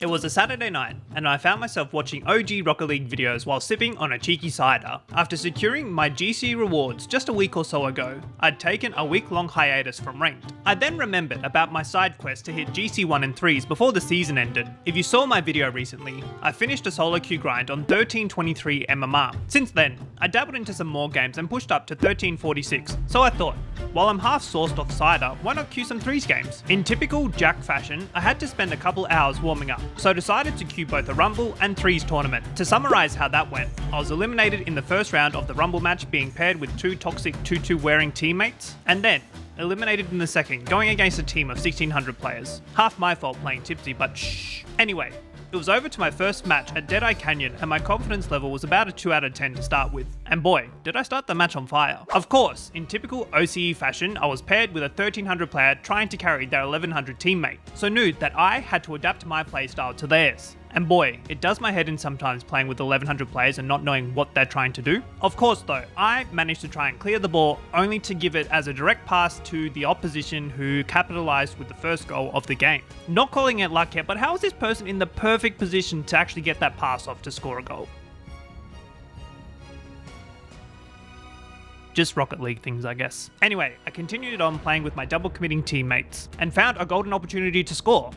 It was a Saturday night, and I found myself watching OG Rocket League videos while sipping on a cheeky cider. After securing my GC rewards just a week or so ago, I'd taken a week-long hiatus from Ranked. I then remembered about my side quest to hit GC 1 and 3s before the season ended. If you saw my video recently, I finished a solo queue grind on 1323 MMR. Since then, I dabbled into some more games and pushed up to 1346, so I thought, while I'm half sourced off cider, why not queue some 3s games? In typical Jack fashion, I had to spend a couple hours warming up, so I decided to queue both a Rumble and 3s tournament. To summarise how that went, I was eliminated in the first round of the Rumble match being paired with two toxic 2-2 wearing teammates, and then eliminated in the second, going against a team of 1600 players. Half my fault playing tipsy, but shh. Anyway, it was over to my first match at Deadeye Canyon and my confidence level was about a 2 out of 10 to start with. And boy, did I start the match on fire. Of course, in typical OCE fashion, I was paired with a 1300 player trying to carry their 1100 teammate, so knew that I had to adapt my playstyle to theirs. And boy, it does my head in sometimes playing with 1100 players and not knowing what they're trying to do. Of course though, I managed to try and clear the ball only to give it as a direct pass to the opposition who capitalized with the first goal of the game. Not calling it luck yet, but how is this person in the perfect position to actually get that pass off to score a goal? Just Rocket League things, I guess. Anyway, I continued on playing with my double committing teammates and found a golden opportunity to score.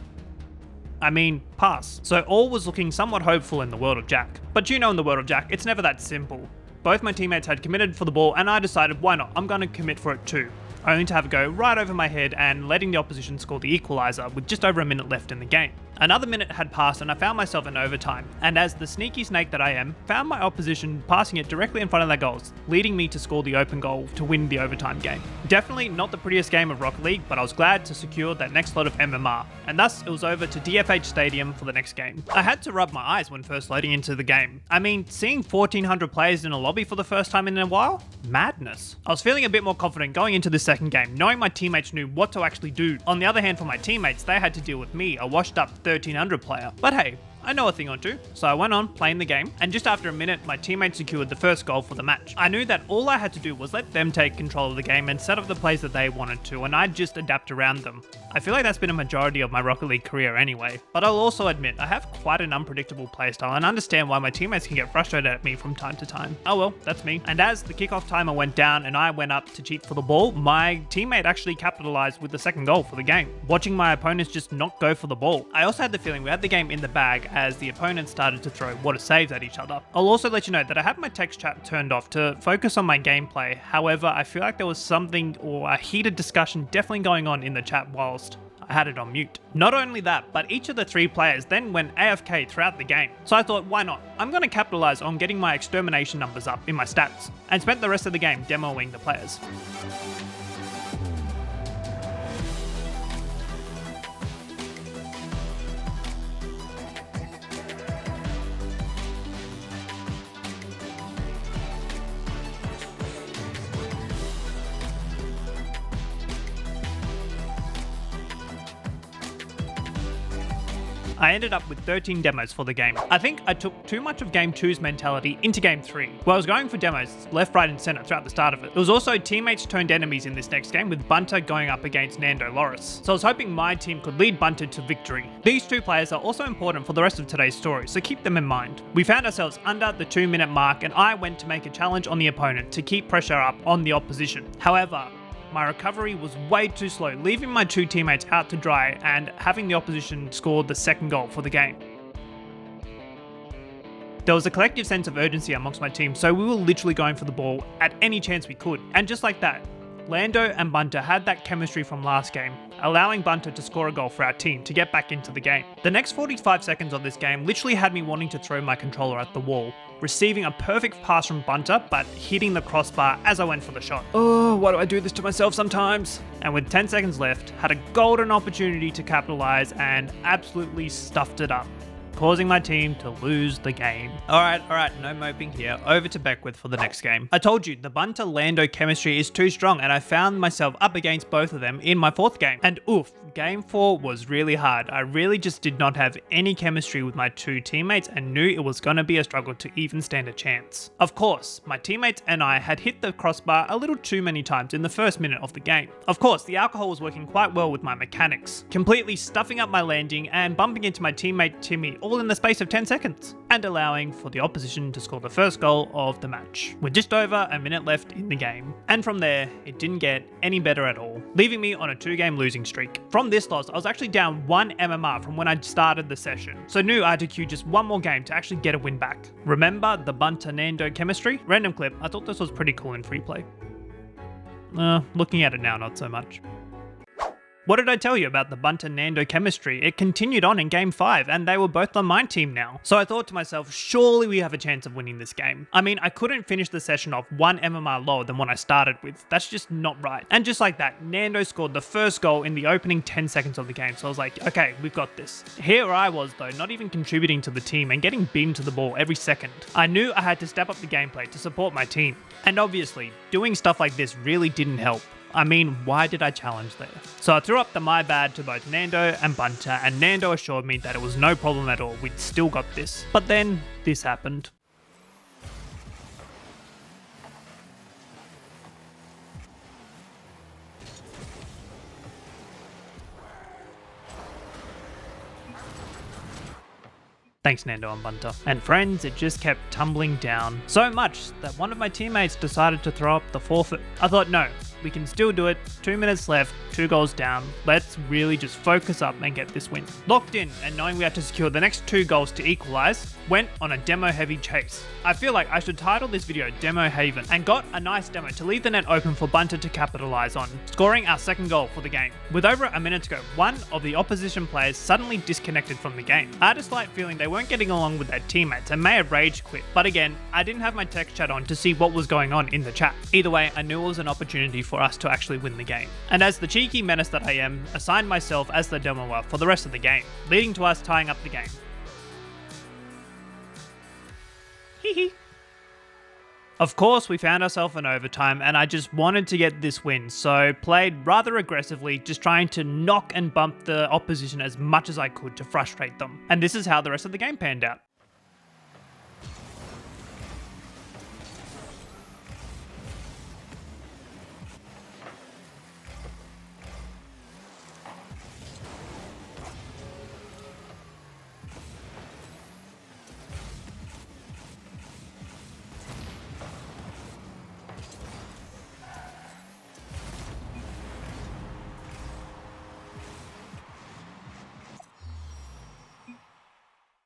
Pass. So all was looking somewhat hopeful in the world of Jack. But you know, in the world of Jack, it's never that simple. Both my teammates had committed for the ball and I decided why not, I'm going to commit for it too. Only to have it go right over my head and letting the opposition score the equaliser with just over a minute left in the game. Another minute had passed and I found myself in overtime, and as the sneaky snake that I am, found my opposition passing it directly in front of their goals, leading me to score the open goal to win the overtime game. Definitely not the prettiest game of Rocket League, but I was glad to secure that next lot of MMR, and thus it was over to DFH Stadium for the next game. I had to rub my eyes when first loading into the game. Seeing 1400 players in a lobby for the first time in a while? Madness. I was feeling a bit more confident going into the second game, knowing my teammates knew what to actually do. On the other hand, for my teammates, they had to deal with me, a washed up 1300 player. But hey, I know a thing or two, so I went on playing the game, and just after a minute, my teammate secured the first goal for the match. I knew that all I had to do was let them take control of the game and set up the plays that they wanted to, and I'd just adapt around them. I feel like that's been a majority of my Rocket League career anyway, but I'll also admit I have quite an unpredictable playstyle and understand why my teammates can get frustrated at me from time to time. Oh well, that's me. And as the kickoff timer went down and I went up to cheat for the ball, my teammate actually capitalized with the second goal for the game, watching my opponents just not go for the ball. I also had the feeling we had the game in the bag as the opponents started to throw water saves at each other. I'll also let you know that I had my text chat turned off to focus on my gameplay. However, I feel like there was something or a heated discussion definitely going on in the chat whilst I had it on mute. Not only that, but each of the 3 players then went AFK throughout the game. So I thought, why not? I'm going to capitalize on getting my extermination numbers up in my stats, and spent the rest of the game demoing the players. I ended up with 13 demos for the game. I think I took too much of Game 2's mentality into Game 3, where I was going for demos left, right and centre throughout the start of it. There was also teammates turned enemies in this next game, with Bunter going up against Nando Loris. So I was hoping my team could lead Bunter to victory. These 2 players are also important for the rest of today's story, so keep them in mind. We found ourselves under the 2-minute mark and I went to make a challenge on the opponent to keep pressure up on the opposition. However, my recovery was way too slow, leaving my 2 teammates out to dry and having the opposition score the second goal for the game. There was a collective sense of urgency amongst my team, so we were literally going for the ball at any chance we could. And just like that, Lando and Bunter had that chemistry from last game, allowing Bunter to score a goal for our team to get back into the game. The next 45 seconds of this game literally had me wanting to throw my controller at the wall, receiving a perfect pass from Bunter, but hitting the crossbar as I went for the shot. Oh, why do I do this to myself sometimes? And with 10 seconds left, had a golden opportunity to capitalize and absolutely stuffed it up, causing my team to lose the game. Alright, no moping here. Over to Beckwith for the next game. I told you, the Bunter-Lando chemistry is too strong and I found myself up against both of them in my 4th game. And oof, Game 4 was really hard. I really just did not have any chemistry with my two teammates and knew it was going to be a struggle to even stand a chance. Of course, my teammates and I had hit the crossbar a little too many times in the first minute of the game. Of course, the alcohol was working quite well with my mechanics, completely stuffing up my landing and bumping into my teammate Timmy all in the space of 10 seconds, and allowing for the opposition to score the first goal of the match, with just over a minute left in the game. And from there, it didn't get any better at all, leaving me on a 2-game losing streak. From this loss, I was actually down 1 MMR from when I started the session, so knew I had to queue just one more game to actually get a win back. Remember the Bunter-Nando chemistry? Random clip, I thought this was pretty cool in free play. Looking at it now, not so much. What did I tell you about the Bunter-Nando chemistry? It continued on in Game 5, and they were both on my team now. So I thought to myself, surely we have a chance of winning this game. I mean, I couldn't finish the session off 1 MMR lower than what I started with. That's just not right. And just like that, Nando scored the first goal in the opening 10 seconds of the game. So I was like, okay, we've got this. Here I was though, not even contributing to the team and getting beaten to the ball every second. I knew I had to step up the gameplay to support my team. And obviously, doing stuff like this really didn't help. I mean, why did I challenge there? So I threw up the my bad to both Nando and Bunter, and Nando assured me that it was no problem at all, we'd still got this. But then, this happened. Thanks Nando and Bunter. And friends, it just kept tumbling down. So much that one of my teammates decided to throw up the forfeit. I thought, no, we can still do it. 2 minutes left, 2 goals down. Let's really just focus up and get this win. Locked in and knowing we had to secure the next 2 goals to equalize, went on a demo heavy chase. I feel like I should title this video Demo Haven, and got a nice demo to leave the net open for Bunter to capitalize on, scoring our second goal for the game. With over a minute to go, one of the opposition players suddenly disconnected from the game. I had a slight feeling they weren't getting along with their teammates and may have rage quit, but again, I didn't have my text chat on to see what was going on in the chat. Either way, I knew it was an opportunity for us to actually win the game. And as the cheeky menace that I am, assigned myself as the demoer for the rest of the game, leading to us tying up the game. Hee. Of course, we found ourselves in overtime and I just wanted to get this win, so played rather aggressively, just trying to knock and bump the opposition as much as I could to frustrate them. And this is how the rest of the game panned out.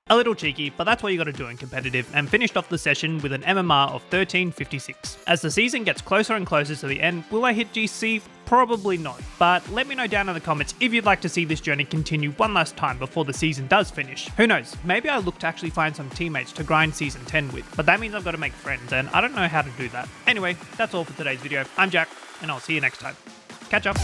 A little cheeky, but that's what you gotta do in competitive, and finished off the session with an MMR of 1356. As the season gets closer and closer to the end, will I hit GC? Probably not, but let me know down in the comments if you'd like to see this journey continue one last time before the season does finish. Who knows, maybe I look to actually find some teammates to grind season 10 with, but that means I've got to make friends, and I don't know how to do that. Anyway, that's all for today's video. I'm Jack, and I'll see you next time. Catch up.